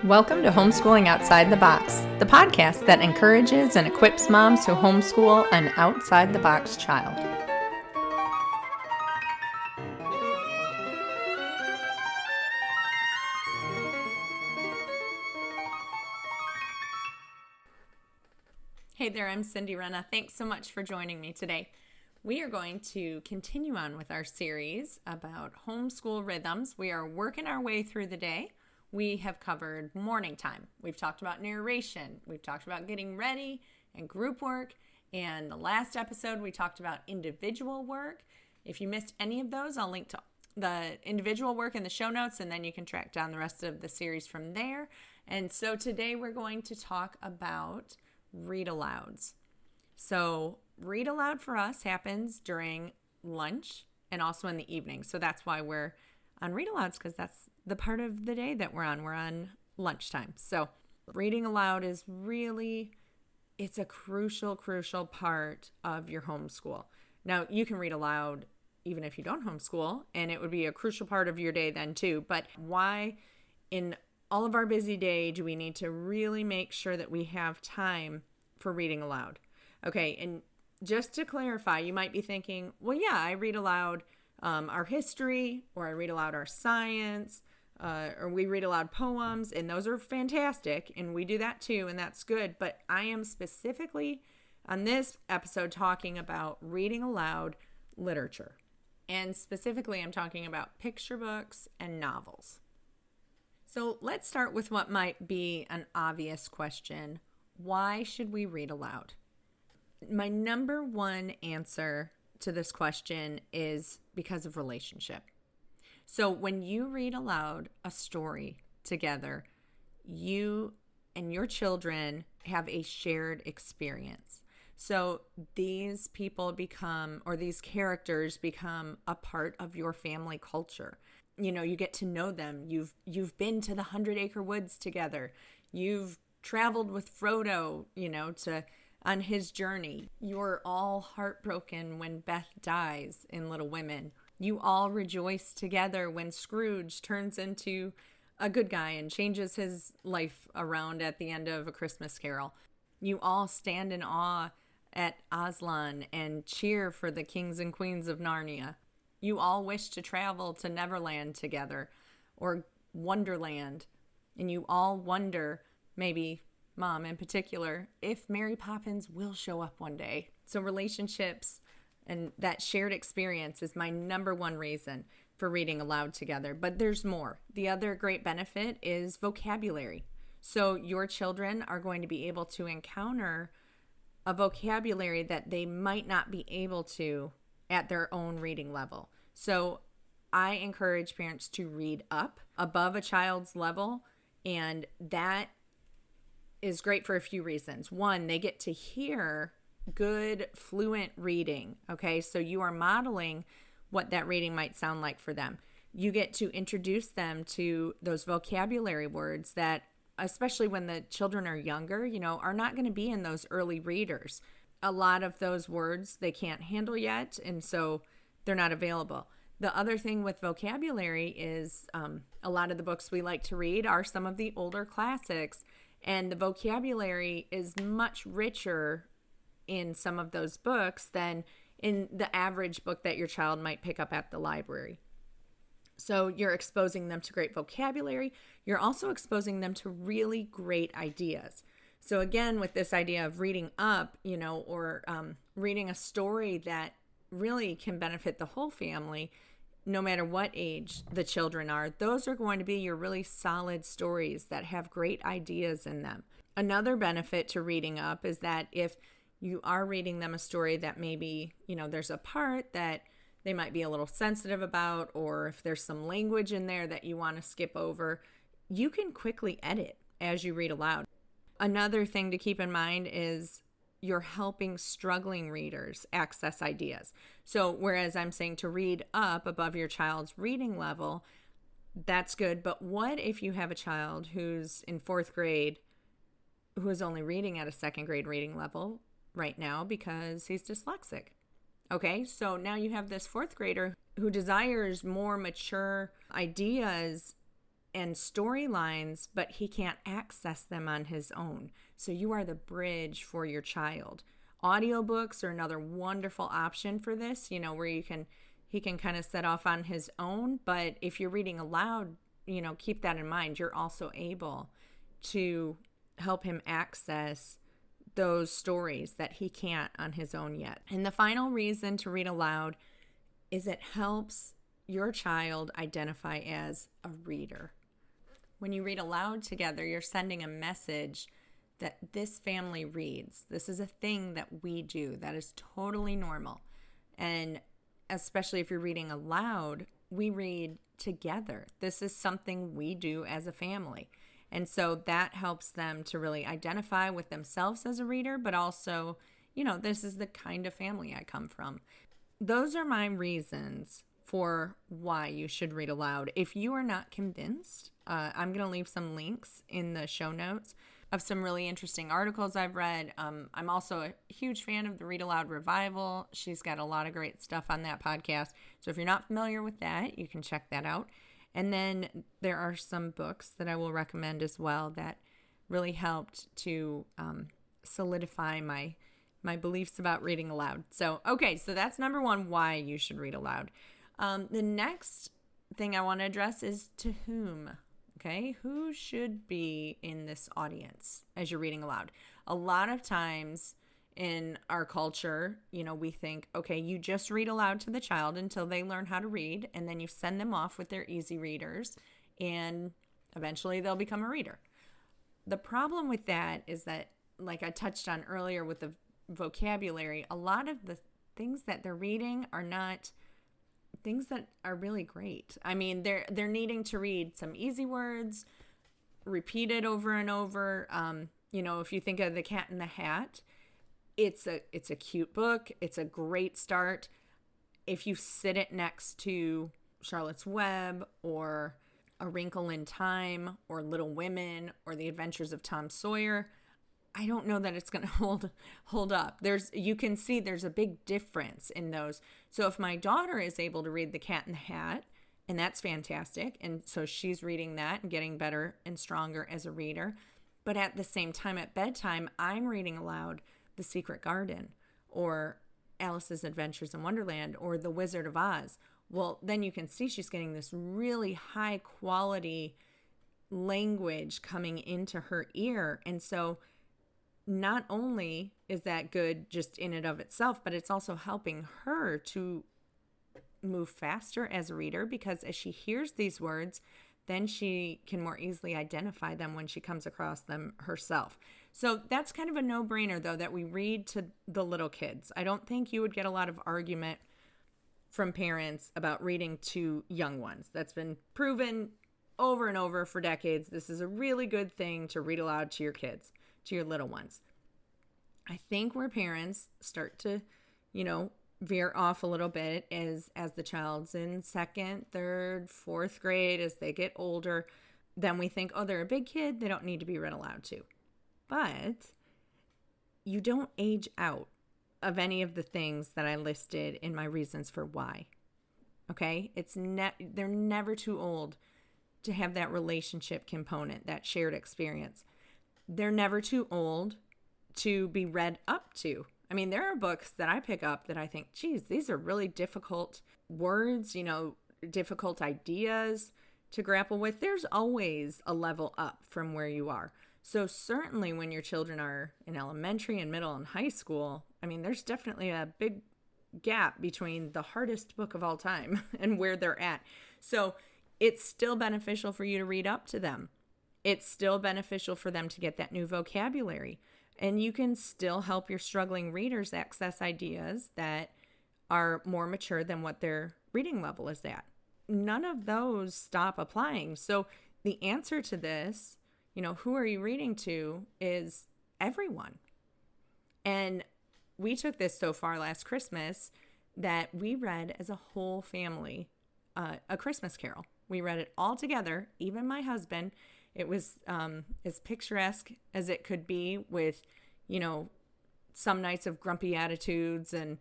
Welcome to Homeschooling Outside the Box, the podcast that encourages and equips moms to homeschool an outside-the-box child. Hey there, I'm Cindy Renna. Thanks so much for joining me today. We are going to continue on with our series about homeschool rhythms. We are working our way through the day. We have covered morning time. We've talked about narration. We've talked about getting ready and group work. And the last episode, we talked about individual work. If you missed any of those, I'll link to the individual work in the show notes, and then you can track down the rest of the series from there. And so today we're going to talk about read-alouds. So read-aloud for us happens during lunch and also in the evening. So that's why we're on read-alouds, because that's the part of the day that we're on. We're on lunchtime. So reading aloud is really, it's a crucial part of your homeschool. Now, you can read aloud even if you don't homeschool, and it would be a crucial part of your day then too. But why in all of our busy day do we need to really make sure that we have time for reading aloud? Okay, and just to clarify, you might be thinking, well, yeah, I read aloud our history, or I read aloud our science, or we read aloud poems, and those are fantastic, and we do that too, and that's good. But I am specifically on this episode talking about reading aloud literature. And specifically, I'm talking about picture books and novels. So let's start with what might be an obvious question. Why should we read aloud? My number one answer to this question is because of relationship. So when you read aloud a story together, you and your children have a shared experience. So these people become, or these characters become, a part of your family culture. You know, you get to know them. You've been to the 100-acre woods together. You've traveled with Frodo, on his journey. You're all heartbroken when Beth dies in Little Women. You all rejoice together when Scrooge turns into a good guy and changes his life around at the end of A Christmas Carol. You all stand in awe at Aslan and cheer for the kings and queens of Narnia. You all wish to travel to Neverland together, or Wonderland, and you all wonder, maybe Mom in particular, if Mary Poppins will show up one day. So relationships and that shared experience is my number one reason for reading aloud together. But there's more. The other great benefit is vocabulary. So your children are going to be able to encounter a vocabulary that they might not be able to at their own reading level. So I encourage parents to read up above a child's level, and that is great for a few reasons. One, they get to hear good, fluent reading. Okay, so you are modeling what that reading might sound like for them. You get to introduce them to those vocabulary words that, especially when the children are younger, are not going to be in those early readers. A lot of those words they can't handle yet, and so they're not available. The other thing with vocabulary is a lot of the books we like to read are some of the older classics, and the vocabulary is much richer in some of those books than in the average book that your child might pick up at the library. So you're exposing them to great vocabulary. You're also exposing them to really great ideas. So again, with this idea of reading up, or reading a story that really can benefit the whole family, no matter what age the children are, those are going to be your really solid stories that have great ideas in them. Another benefit to reading up is that if you are reading them a story that maybe, there's a part that they might be a little sensitive about, or if there's some language in there that you want to skip over, you can quickly edit as you read aloud. Another thing to keep in mind is you're helping struggling readers access ideas. So whereas I'm saying to read up above your child's reading level, that's good. But what if you have a child who's in 4th grade who is only reading at a 2nd grade reading level right now because he's dyslexic? Okay, so now you have this 4th grader who desires more mature ideas and storylines, but he can't access them on his own. So you are the bridge for your child. Audiobooks are another wonderful option for this, where he can kind of set off on his own. But if you're reading aloud, keep that in mind. You're also able to help him access those stories that he can't on his own yet. And the final reason to read aloud is it helps your child identify as a reader. When you read aloud together, you're sending a message that this family reads. This is a thing that we do that is totally normal. And especially if you're reading aloud, we read together. This is something we do as a family. And so that helps them to really identify with themselves as a reader, but also, this is the kind of family I come from. Those are my reasons for why you should read aloud. If you are not convinced, I'm going to leave some links in the show notes of some really interesting articles I've read. I'm also a huge fan of the Read Aloud Revival. She's got a lot of great stuff on that podcast. So if you're not familiar with that, you can check that out. And then there are some books that I will recommend as well that really helped to solidify my beliefs about reading aloud. So that's number one, why you should read aloud. The next thing I want to address is to whom. Okay, who should be in this audience as you're reading aloud? A lot of times in our culture, we think, okay, you just read aloud to the child until they learn how to read, and then you send them off with their easy readers, and eventually they'll become a reader. The problem with that is that, like I touched on earlier with the vocabulary, a lot of the things that they're reading are not things that are really great. I mean, they're needing to read some easy words, repeated over and over. If you think of The Cat in the Hat, it's a cute book. It's a great start. If you sit it next to Charlotte's Web or A Wrinkle in Time or Little Women or The Adventures of Tom Sawyer, I don't know that it's going to hold up. You can see there's a big difference in those. So if my daughter is able to read The Cat in the Hat, and that's fantastic, and so she's reading that and getting better and stronger as a reader, but at the same time at bedtime, I'm reading aloud The Secret Garden or Alice's Adventures in Wonderland or The Wizard of Oz. Well, then you can see she's getting this really high quality language coming into her ear. And so not only is that good just in and of itself, but it's also helping her to move faster as a reader, because as she hears these words, then she can more easily identify them when she comes across them herself. So that's kind of a no-brainer, though, that we read to the little kids. I don't think you would get a lot of argument from parents about reading to young ones. That's been proven over and over for decades. This is a really good thing to read aloud to your kids, to your little ones. I think where parents start to, veer off a little bit is as the child's in second, third, fourth grade, as they get older, then we think, oh, they're a big kid, they don't need to be read aloud to. But you don't age out of any of the things that I listed in my reasons for why. Okay? They're never too old to have that relationship component, that shared experience. They're never too old to be read up to. I mean, there are books that I pick up that I think, geez, these are really difficult words, difficult ideas to grapple with. There's always a level up from where you are. So certainly when your children are in elementary and middle and high school, I mean, there's definitely a big gap between the hardest book of all time and where they're at. So it's still beneficial for you to read up to them. It's still beneficial for them to get that new vocabulary. And you can still help your struggling readers access ideas that are more mature than what their reading level is at. None of those stop applying. So the answer to this, who are you reading to, is everyone. And we took this so far last Christmas that we read as a whole family A Christmas Carol. We read it all together, even my husband. It was as picturesque as it could be, with, some nights of grumpy attitudes and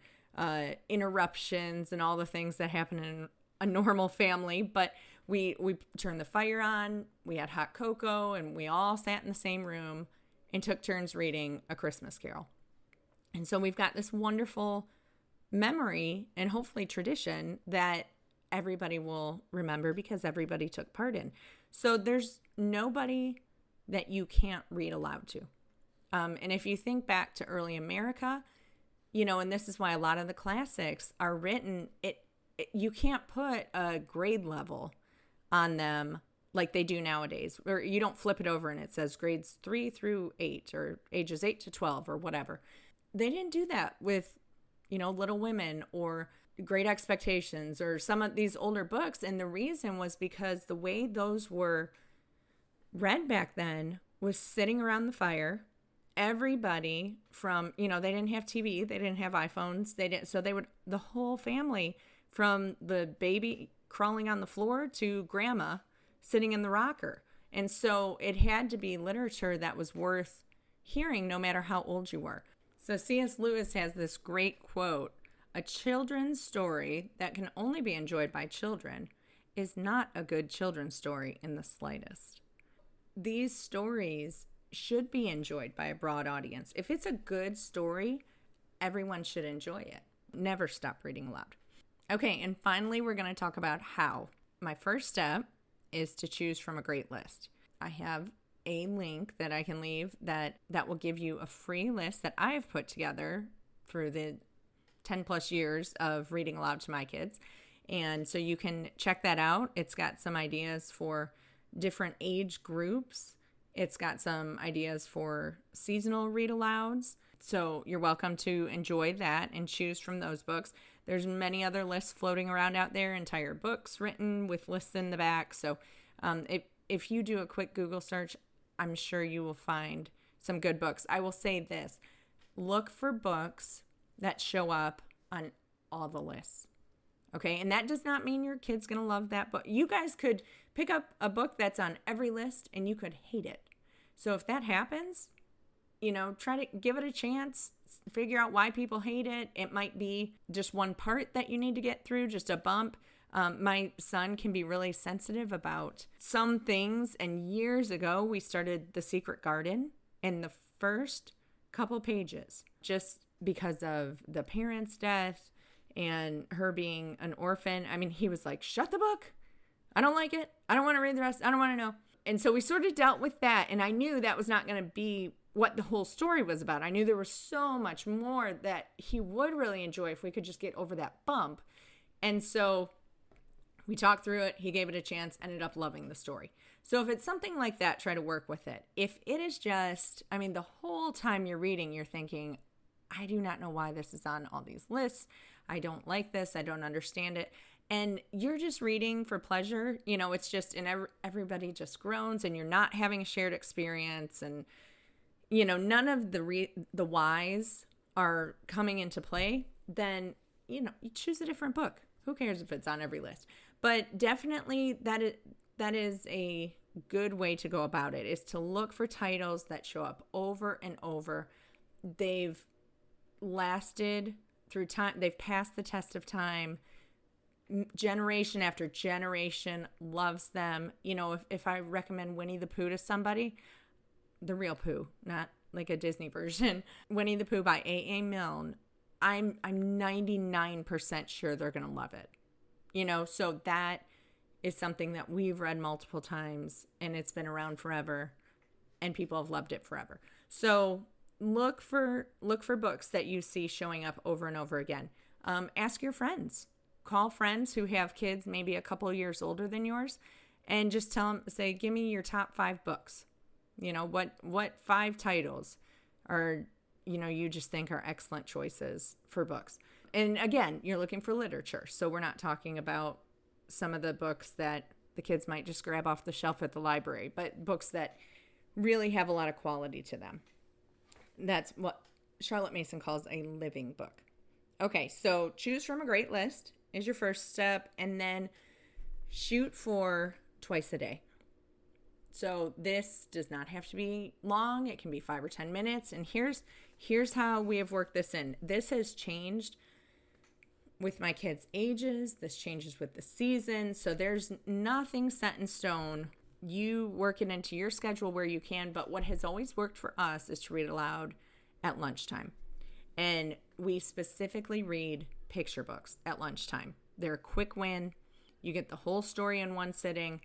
interruptions and all the things that happen in a normal family. But We turned the fire on, we had hot cocoa, and we all sat in the same room and took turns reading A Christmas Carol. And so we've got this wonderful memory and hopefully tradition that everybody will remember because everybody took part in. So there's nobody that you can't read aloud to. And if you think back to early America, and this is why a lot of the classics are written, you can't put a grade level on them like they do nowadays, where you don't flip it over and it says grades 3 through 8 or ages 8 to 12 or whatever. They didn't do that with, Little Women or Great Expectations or some of these older books. And the reason was because the way those were read back then was sitting around the fire. Everybody from, they didn't have TV, they didn't have iPhones, the whole family, from the baby crawling on the floor to grandma sitting in the rocker. And so it had to be literature that was worth hearing no matter how old you were. So C.S. Lewis has this great quote: "A children's story that can only be enjoyed by children is not a good children's story in the slightest." These stories should be enjoyed by a broad audience. If it's a good story, everyone should enjoy it. Never stop reading aloud. Okay, and finally, we're going to talk about how. My first step is to choose from a great list. I have a link that I can leave that will give you a free list that I have put together through the 10 plus years of reading aloud to my kids. And so you can check that out. It's got some ideas for different age groups. It's got some ideas for seasonal read-alouds. So you're welcome to enjoy that and choose from those books. There's many other lists floating around out there, entire books written with lists in the back. So if you do a quick Google search, I'm sure you will find some good books. I will say this: look for books that show up on all the lists. Okay, and that does not mean your kid's going to love that book. You guys could pick up a book that's on every list and you could hate it. So if that happens, try to give it a chance, figure out why people hate it. It might be just one part that you need to get through, just a bump. My son can be really sensitive about some things. And years ago, we started The Secret Garden, and the first couple pages, just because of the parent's death and her being an orphan, he was like, "Shut the book. I don't like it. I don't want to read the rest. I don't want to know." And so we sort of dealt with that. And I knew that was not going to be what the whole story was about. I knew there was so much more that he would really enjoy if we could just get over that bump. And so we talked through it. He gave it a chance, ended up loving the story. So if it's something like that, try to work with it. If it is just, the whole time you're reading, you're thinking, I do not know why this is on all these lists. I don't like this. I don't understand it. And you're just reading for pleasure. It's just, and everybody just groans and you're not having a shared experience. And, none of the whys are coming into play. Then, you choose a different book. Who cares if it's on every list? But definitely that is a good way to go about it, is to look for titles that show up over and over. They've lasted through time. They've passed the test of time. Generation after generation loves them. If I recommend Winnie the Pooh to somebody, the real Pooh, not like a Disney version, Winnie the Pooh by A.A. Milne, I'm 99% sure they're going to love it. So that is something that we've read multiple times and it's been around forever and people have loved it forever. So look for books that you see showing up over and over again. Ask your friends. Call friends who have kids maybe a couple of years older than yours and just tell them, say, give me your top 5 books. What 5 titles are, you just think are excellent choices for books. And again, you're looking for literature. So we're not talking about some of the books that the kids might just grab off the shelf at the library, but books that really have a lot of quality to them. That's what Charlotte Mason calls a living book. Okay, so choose from a great list is your first step, and then shoot for twice a day. So this does not have to be long. It can be 5 or 10 minutes. And here's how we have worked this in. This has changed with my kids' ages. This changes with the season. So there's nothing set in stone. You work it into your schedule where you can. But what has always worked for us is to read aloud at lunchtime. And we specifically read picture books at lunchtime. They're a quick win. You get the whole story in one sitting.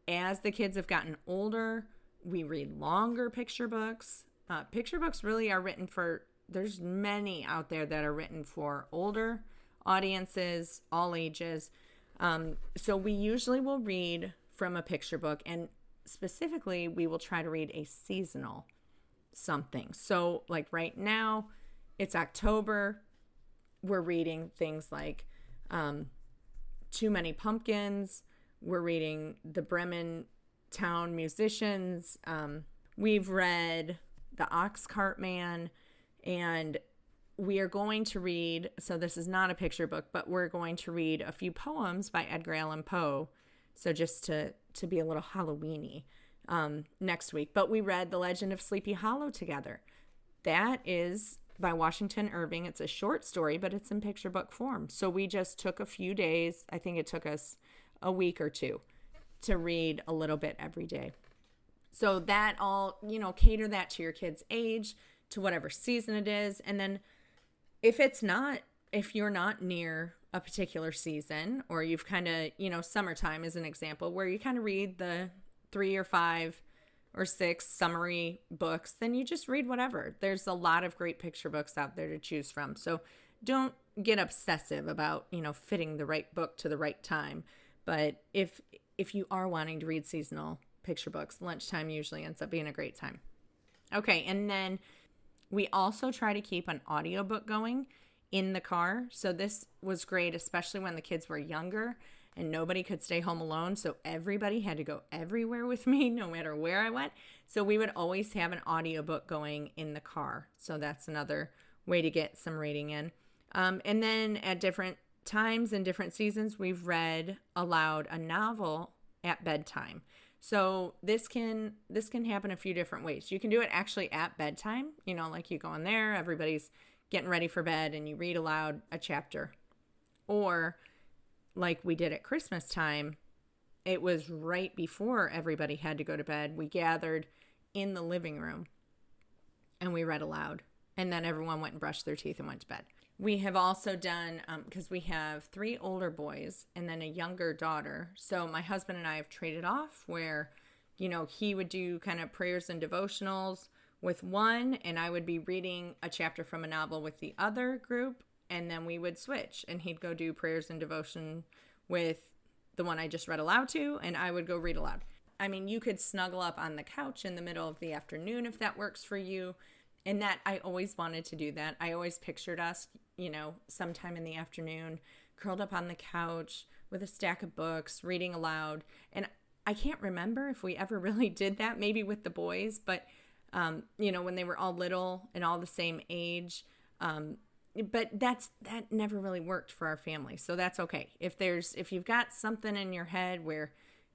As the kids have gotten older, we read longer picture books. Picture books really are written for, there's many out there that are written for older audiences, all ages. So we usually will read from a picture book, and specifically we will try to read a seasonal something. So like right now, it's October. We're reading things like Too Many Pumpkins. We're reading the Bremen Town Musicians. We've read The Ox Cart Man, and we are going to read, so this is not a picture book, but we're going to read a few poems by Edgar Allan Poe. So just to be a little Halloween-y next week. But we read The Legend of Sleepy Hollow together. That is by Washington Irving. It's a short story, but it's in picture book form. So we just took a few days. I think it took us a week or two to read a little bit every day. So that all, cater that to your kid's age, to whatever season it is. And then if you're not near a particular season, or you've kind of, summertime is an example where you kind of read the 3 or 5 or 6 summary books, then you just read whatever. There's a lot of great picture books out there to choose from. So don't get obsessive about, fitting the right book to the right time. But if you are wanting to read seasonal picture books, lunchtime usually ends up being a great time. Okay, and then we also try to keep an audiobook going in the car. So this was great, especially when the kids were younger and nobody could stay home alone. So everybody had to go everywhere with me, no matter where I went. So we would always have an audiobook going in the car. So that's another way to get some reading in. And then at different times and different seasons, we've read aloud a novel at bedtime. So this can happen a few different ways. You can do it actually at bedtime, like you go in there, everybody's getting ready for bed, and you read aloud a chapter. Or like we did at Christmas time, it was right before everybody had to go to bed. We gathered in the living room and we read aloud, and then everyone went and brushed their teeth and went to bed. We have also done, because we have 3 older boys and then a younger daughter. So my husband and I have traded off where, he would do kind of prayers and devotionals with one, and I would be reading a chapter from a novel with the other group, and then we would switch, and he'd go do prayers and devotion with the one I just read aloud to, and I would go read aloud. I mean, you could snuggle up on the couch in the middle of the afternoon if that works for you. And that, I always wanted to do that. I always pictured us, sometime in the afternoon, curled up on the couch with a stack of books, reading aloud. And I can't remember if we ever really did that, maybe with the boys, but, when they were all little and all the same age. But that never really worked for our family. So that's okay. If you've got something in your head where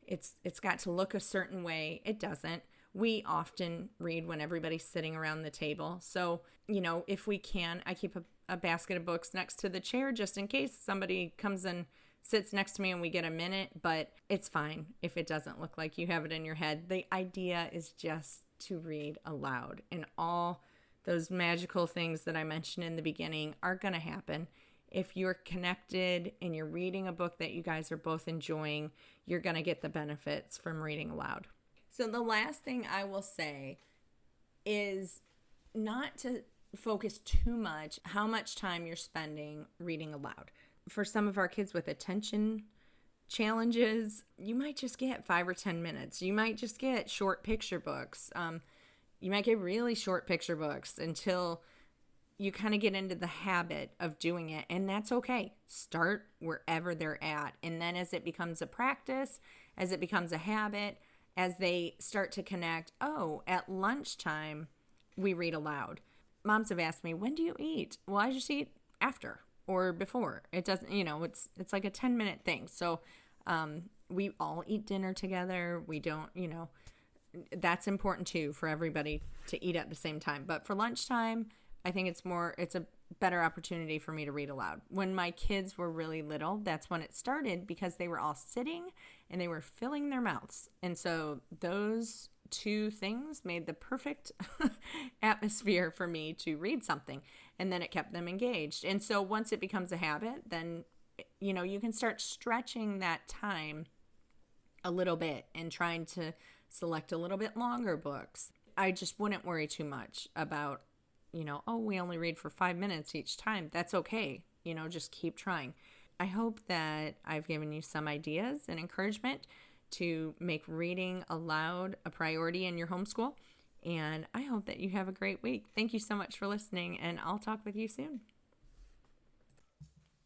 it's got to look a certain way, it doesn't. We often read when everybody's sitting around the table. So, if we can, I keep a basket of books next to the chair just in case somebody comes and sits next to me and we get a minute, but it's fine if it doesn't look like you have it in your head. The idea is just to read aloud, and all those magical things that I mentioned in the beginning are going to happen. If you're connected and you're reading a book that you guys are both enjoying, you're going to get the benefits from reading aloud. So the last thing I will say is not to focus too much how much time you're spending reading aloud. For some of our kids with attention challenges, you might just get 5 or 10 minutes. You might just get short picture books. You might get really short picture books until you kind of get into the habit of doing it, and that's okay. Start wherever they're at, and then as it becomes a practice, as it becomes a habit, as they start to connect, at lunchtime, we read aloud. Moms have asked me, when do you eat? Well, I just eat after or before. It doesn't, it's like a 10-minute thing. So we all eat dinner together. We don't, that's important too for everybody to eat at the same time. But for lunchtime, I think it's better opportunity for me to read aloud. When my kids were really little, that's when it started, because they were all sitting and they were filling their mouths. And so those two things made the perfect atmosphere for me to read something. And then it kept them engaged. And so once it becomes a habit, then, you can start stretching that time a little bit and trying to select a little bit longer books. I just wouldn't worry too much about, we only read for 5 minutes each time. That's okay. Just keep trying. I hope that I've given you some ideas and encouragement to make reading aloud a priority in your homeschool. And I hope that you have a great week. Thank you so much for listening, and I'll talk with you soon.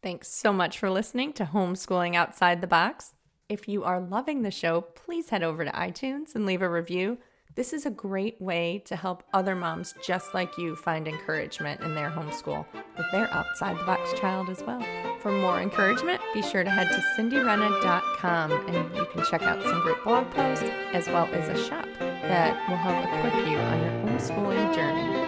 Thanks so much for listening to Homeschooling Outside the Box. If you are loving the show, please head over to iTunes and leave a review. This is a great way to help other moms just like you find encouragement in their homeschool with their outside-the-box child as well. For more encouragement, be sure to head to cindyrenna.com, and you can check out some great blog posts as well as a shop that will help equip you on your homeschooling journey.